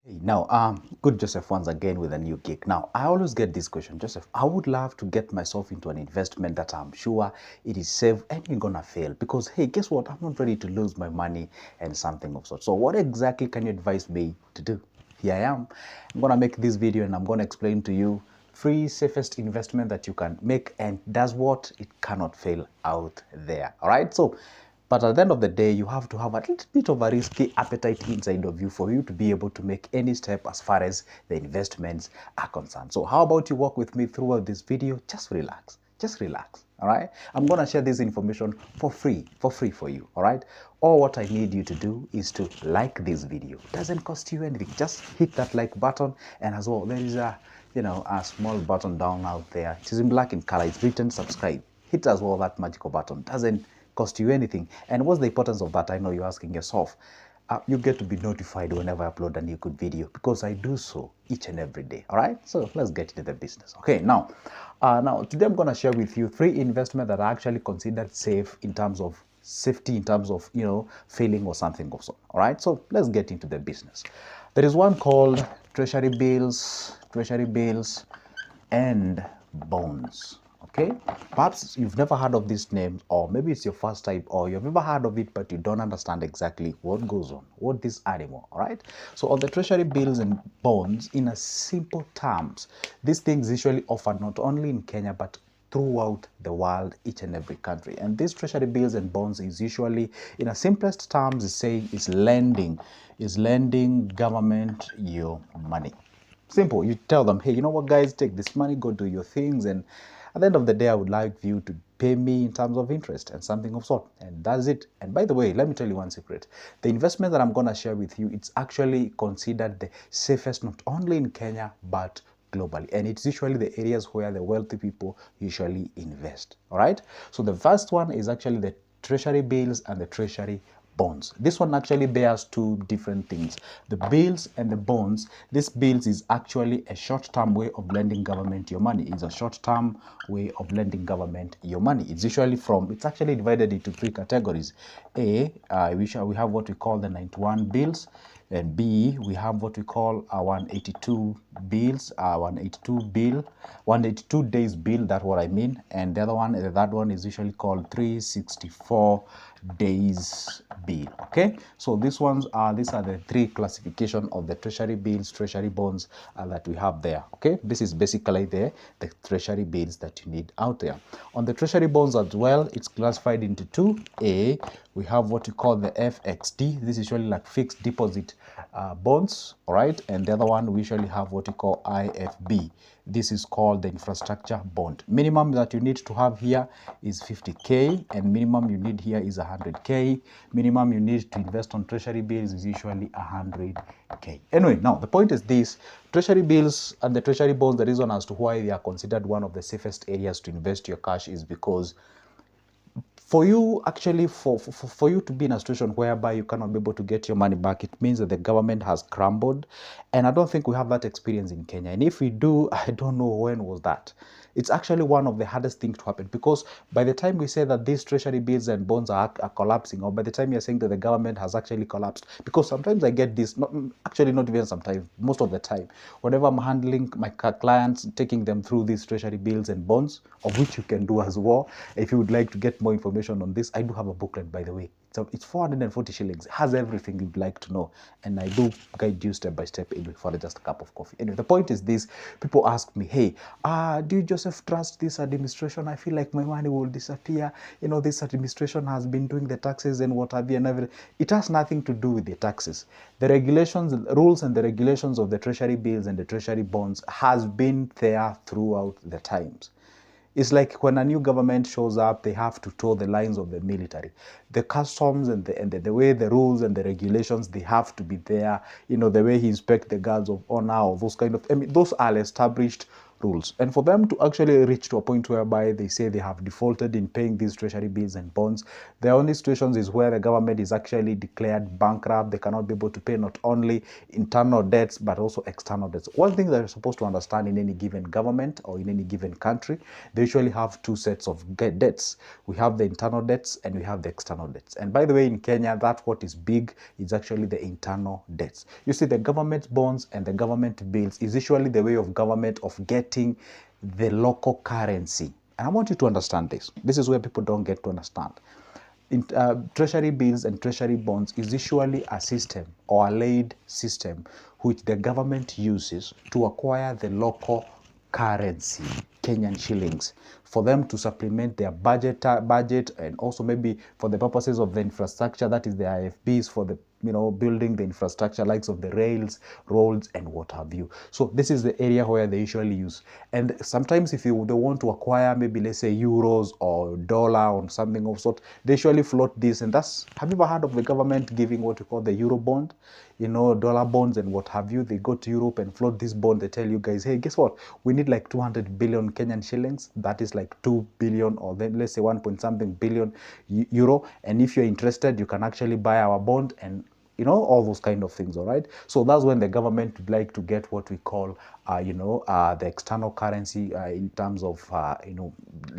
Hey, now, good Joseph once again with a new gig. Now, I always get this question, Joseph. I would love to get myself into an investment that I'm sure it is safe and ain't gonna fail because, hey, guess what? I'm not ready to lose my money and something of sort. So, what exactly can you advise me to do? Here I am. I'm gonna make this video and I'm gonna explain to you free safest investment that you can make and does what it cannot fail out there. All right. So but at the end of the day, you have to have a little bit of a risky appetite inside of you for you to be able to make any step as far as the investments are concerned. So how about you walk with me throughout this video? Just relax. Just relax. All right. I'm going to share this information for free for you. All right. All what I need you to do is to like this video. It doesn't cost you anything. Just hit that like button. And as well, there is a small button down out there. It is in black in color. It's written subscribe. Hit as well that magical button. Doesn't cost you anything. And what's the importance of that? I know you're asking yourself. You get to be notified whenever I upload a new good video because I do so each and every day. All right, so let's get into the business. Okay, now today I'm going to share with you three investments that are actually considered safe in terms of safety, in terms of failing or something of so. All right, so let's get into the business. There is one called treasury bills and bonds. Okay, perhaps you've never heard of this name, or maybe it's your first time, or you've ever heard of it but you don't understand exactly what goes on, what this animal. All right, so on the treasury bills and bonds, in a simple terms, these things usually offer not only in Kenya but throughout the world, each and every country. And these treasury bills and bonds is usually, in a simplest terms, is lending government your money. Simple. You tell them, hey, you know what, guys, take this money, go do your things, and at the end of the day, I would like you to pay me in terms of interest and something of sort. And that's it. And by the way, let me tell you one secret. The investment that I'm going to share with you, it's actually considered the safest not only in Kenya, but globally. And it's usually the areas where the wealthy people usually invest. All right. So the first one is actually the treasury bills and the treasury bonds. This one actually bears two different things. The bills and the bonds. This bills is actually a short-term way of lending government your money. It's a short-term way of lending government your money. It's actually divided into three categories. We have what we call the 91 bills. And B, we have what we call our 182 bills, 182 days bill, that's what I mean. And the other one, the third one is usually called 364 days bill. Okay, so these are the three classification of the treasury bills, treasury bonds that we have there. Okay, this is basically the treasury bills that you need out there. On the treasury bonds as well, it's classified into two. We have what we call the FXD. This is usually like fixed deposit bonds, all right. And the other one, we usually have what we call IFB. This is called the infrastructure bond. Minimum that you need to have here is 50K, and minimum you need here is 100K. Minimum you need to invest on treasury bills is usually 100K. Anyway, now the point is this: treasury bills and the treasury bonds, the reason as to why they are considered one of the safest areas to invest your cash is because for you actually for you to be in a situation whereby you cannot be able to get your money back, it means that the government has crumbled. And I don't think we have that experience in Kenya, and if we do, I don't know when was that. It's actually one of the hardest things to happen, because by the time we say that these treasury bills and bonds are collapsing, or by the time you're saying that the government has actually collapsed, because sometimes I get this, not even sometimes, most of the time, whenever I'm handling my clients, taking them through these treasury bills and bonds, of which you can do as well. If you would like to get more information on this, I do have a booklet, by the way. So it's 440 shillings. It has everything you'd like to know. And I do guide you step by step for just a cup of coffee. Anyway, the point is this: people ask me, hey, do you, Joseph, trust this administration? I feel like my money will disappear. This administration has been doing the taxes and what have you and everything. It has nothing to do with the taxes. The regulations, rules and the regulations of the treasury bills and the treasury bonds has been there throughout the times. It's like when a new government shows up, they have to toe the lines of the military. The customs and the way the rules and the regulations, they have to be there. The way he inspects the guards of honor, or those kind of, those are established rules. And for them to actually reach to a point whereby they say they have defaulted in paying these treasury bills and bonds, the only situations is where the government is actually declared bankrupt. They cannot be able to pay not only internal debts but also external debts. One thing that you're supposed to understand in any given government or in any given country, they usually have two sets of debts. We have the internal debts and we have the external debts. And by the way, in Kenya, that's what is big is actually the internal debts. You see, the government bonds and the government bills is usually the way of government of getting the local currency. And I want you to understand this. This is where people don't get to understand. Treasury bills and treasury bonds is usually a system or a laid system which the government uses to acquire the local currency, Kenyan shillings, for them to supplement their budget and also maybe for the purposes of the infrastructure, that is the IFBs, for the building the infrastructure likes of the rails, roads, and what have you. So this is the area where they usually use. And sometimes if they want to acquire maybe let's say euros or dollar or something of sort, they usually float this. And that's, have you ever heard of the government giving what we call the euro bond? Dollar bonds and what have you. They go to Europe and float this bond. They tell you guys, hey, guess what? We need like 200 billion Kenyan shillings. That is like 2 billion or then let's say 1 point something billion euro. And if you're interested, you can actually buy our bond and all those kind of things. All right. So that's when the government would like to get what we call, the external currency in terms of,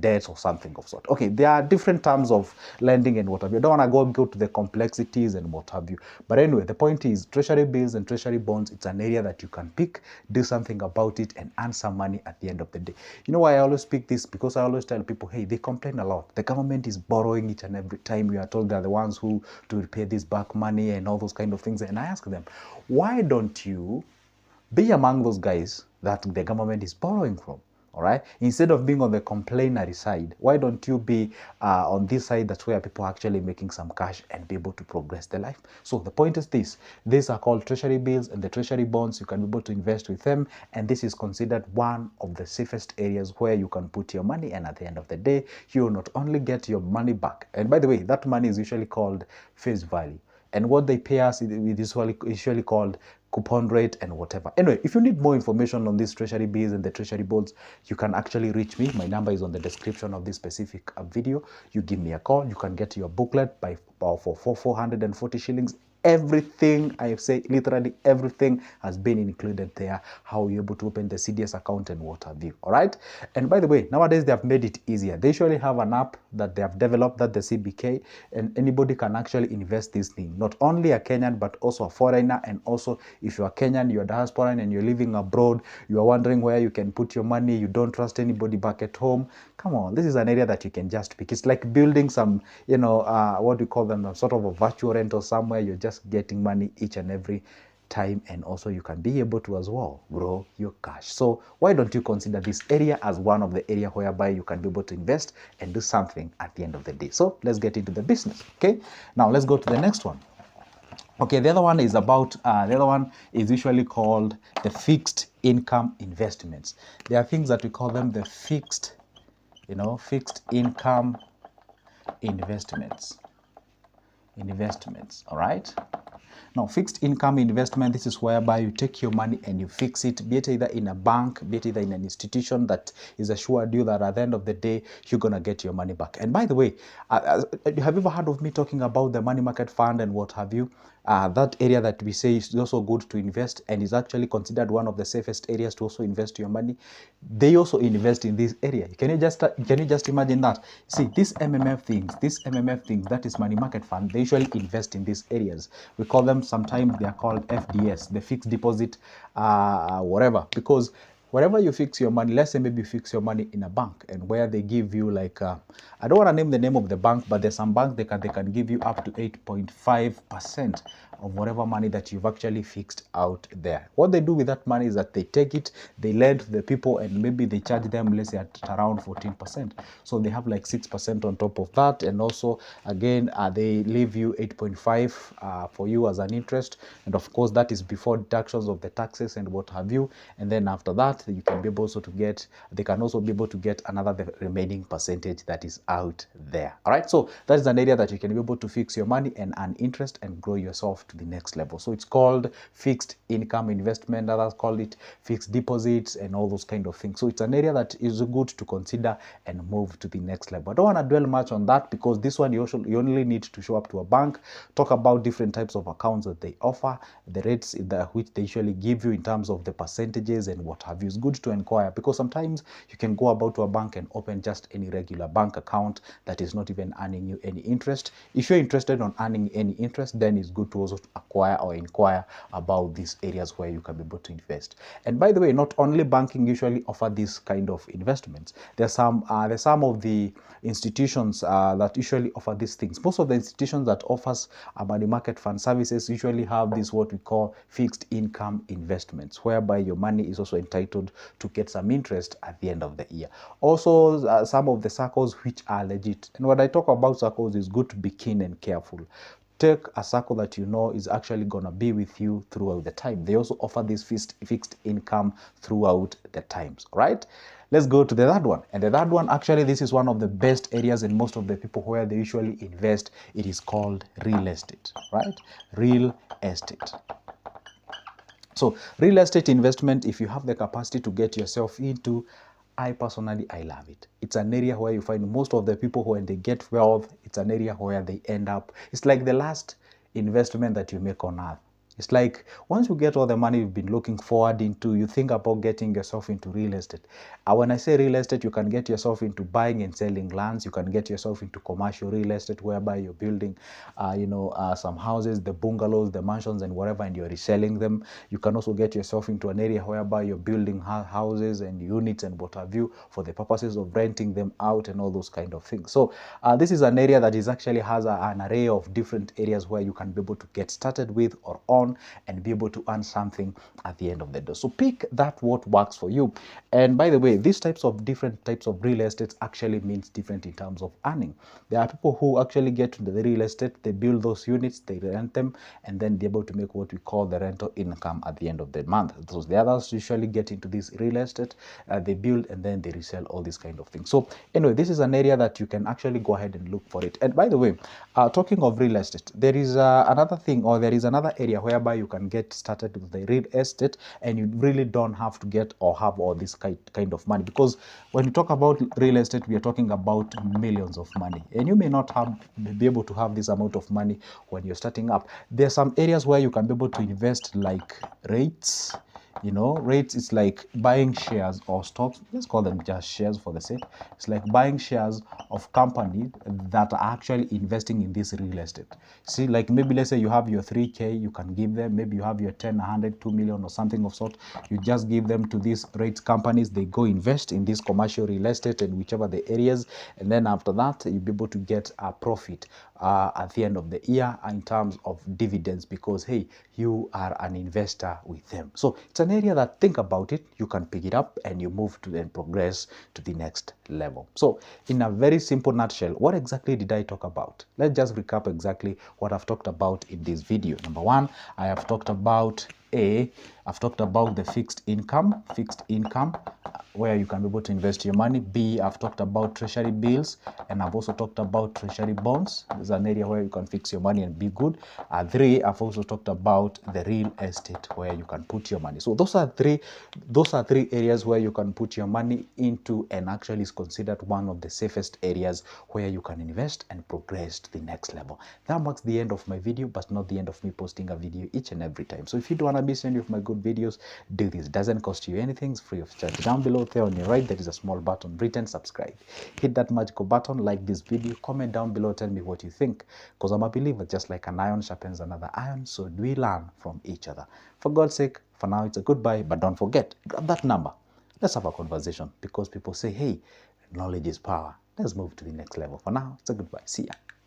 debts or something of sort. Okay. There are different terms of lending and what have you. I don't want to go to the complexities and what have you. But anyway, the point is treasury bills and treasury bonds, it's an area that you can pick, do something about it and earn some money at the end of the day. You know why I always pick this? Because I always tell people, hey, they complain a lot. The government is borrowing each and every time. We are told they're the ones who to repay this back money and all those kind of things. And I ask them, why don't you be among those guys that the government is borrowing from? All right. Instead of being on the complainery side, why don't you be on this side? That's where people are actually making some cash and be able to progress their life. So the point is this: these are called treasury bills and the treasury bonds. You can be able to invest with them, and this is considered one of the safest areas where you can put your money. And at the end of the day, you will not only get your money back. And by the way, that money is usually called face value. And what they pay us is usually called coupon rate and whatever. Anyway, if you need more information on these treasury bills and the treasury bonds, you can actually reach me. My number is on the description of this specific video. You give me a call. You can get your booklet for 440 shillings. Everything I say, literally everything has been included there. How you're able to open the CDS account and what have you. All right. And by the way, nowadays they have made it easier. They usually have an app that they have developed, that the CBK, and anybody can actually invest this thing. Not only a Kenyan, but also a foreigner. And also, if you're a Kenyan, you're a diasporan and you're living abroad, you are wondering where you can put your money, you don't trust anybody back at home. Come on, this is an area that you can just pick. It's like building some, what do you call them, sort of a virtual rental somewhere. You're just getting money each and every time, and also you can be able to as well grow your cash. So why don't you consider this area as one of the area whereby you can be able to invest and do something at the end of the day? So let's get into the business. Okay, now let's go to the next one. Okay, the other one is usually called the fixed income investments. There are things that we call them the fixed income investments. All right. Now, fixed income investment, this is whereby you take your money and you fix it, be it either in a bank, be it either in an institution that is assured you that at the end of the day, you're going to get your money back. And by the way, have you ever heard of me talking about the money market fund and what have you? That area that we say is also good to invest and is actually considered one of the safest areas to also invest your money. They also invest in this area. Can you just imagine that? See, these MMF things, that is money market fund, they usually invest in these areas. We call them, sometimes they are called FDS, the fixed deposit, whatever, because wherever you fix your money, let's say maybe you fix your money in a bank and where they give you like, I don't want to name the name of the bank, but there's some banks they can give you up to 8.5% of whatever money that you've actually fixed out there. What they do with that money is that they take it, they lend to the people, and maybe they charge them, let's say, at around 14%. So they have like 6% on top of that. And also, again, they leave you 8.5 for you as an interest. And of course, that is before deductions of the taxes and what have you. And then after that, you can be able they can also be able to get the remaining percentage that is out there. All right. So that is an area that you can be able to fix your money and earn interest and grow yourself to the next level. So it's called fixed income investment, others call it fixed deposits and all those kind of things. So it's an area that is good to consider and move to the next level. I don't want to dwell much on that because this one you only need to show up to a bank, talk about different types of accounts that they offer, the rates which they usually give you in terms of the percentages and what have you. It's good to inquire because sometimes you can go about to a bank and open just any regular bank account that is not even earning you any interest. If you're interested on earning any interest, then it's good to also acquire or inquire about these areas where you can be able to invest. And by the way, not only banking usually offer this kind of investments. There's some of the institutions that usually offer these things. Most of the institutions that offers money market fund services usually have this what we call fixed income investments, whereby your money is also entitled to get some interest at the end of the year. Also, some of the circles which are legit. And when I talk about circles, it's good to be keen and careful. Take a circle that you know is actually going to be with you throughout the time. They also offer this fixed income throughout the times, right? Let's go to the third one. And the third one, actually, this is one of the best areas in most of the people where they usually invest. It is called real estate, right? Real estate. So real estate investment, if you have the capacity to get yourself into, I personally, I love it. It's an area where you find most of the people when they get wealth, it's an area where they end up. It's like the last investment that you make on earth. It's like once you get all the money you've been looking forward into, you think about getting yourself into real estate. When I say real estate, you can get yourself into buying and selling lands. You can get yourself into commercial real estate, whereby you're building, some houses, the bungalows, the mansions, and whatever, and you're reselling them. You can also get yourself into an area whereby you're building houses and units and what have you for the purposes of renting them out and all those kind of things. So this is an area that is actually has an array of different areas where you can be able to get started with or on and be able to earn something at the end of the day. So pick that what works for you. And by the way, these different types of real estate actually means different in terms of earning. There are people who actually get into the real estate, they build those units, they rent them, and then they're able to make what we call the rental income at the end of the month. So the others usually get into this real estate, they build and then they resell all these kind of things. So anyway, this is an area that you can actually go ahead and look for it. And by the way, talking of real estate, there is another area whereby you can get started with the real estate and you really don't have to get or have all this kind of money, because when you talk about real estate, we are talking about millions of money, and you may not be able to have this amount of money when you're starting up. There are some areas where you can be able to invest, like rates. Rates is like buying shares or stocks. Let's call them just shares for the sake. It's like buying shares of company that are actually investing in this real estate. See, like maybe let's say you have your 3K, you can give them. Maybe you have your 10, 100, 2 million or something of sort. You just give them to these rates companies. They go invest in this commercial real estate and whichever the areas. And then after that, you'll be able to get a profit at the end of the year in terms of dividends, because hey, you are an investor with them. So it's an area that, think about it, you can pick it up and you move to and progress to the next level. So in a very simple nutshell, what exactly did I talk about? Let's just recap exactly what I've talked about in this video. Number one, I have talked about I've talked about the fixed income, where you can be able to invest your money. B, I've talked about treasury bills, and I've also talked about treasury bonds. There's an area where you can fix your money and be good. 3, I've also talked about the real estate, where you can put your money. So those are three areas where you can put your money into, and actually is considered one of the safest areas where you can invest and progress to the next level. That marks the end of my video, but not the end of me posting a video each and every time. So if you don't want to miss any of my good videos, do this. It doesn't cost you anything. It's free of charge. Down below there on your right, there is a small button written subscribe. Hit that magical button, like this video, comment down below, tell me what you think, because I'm a believer just like an iron sharpens another iron, so do we learn from each other. For God's sake, for now it's a goodbye, but don't forget, grab that number. Let's have a conversation, because people say, hey, knowledge is power. Let's move to the next level. For now, it's a goodbye. See ya.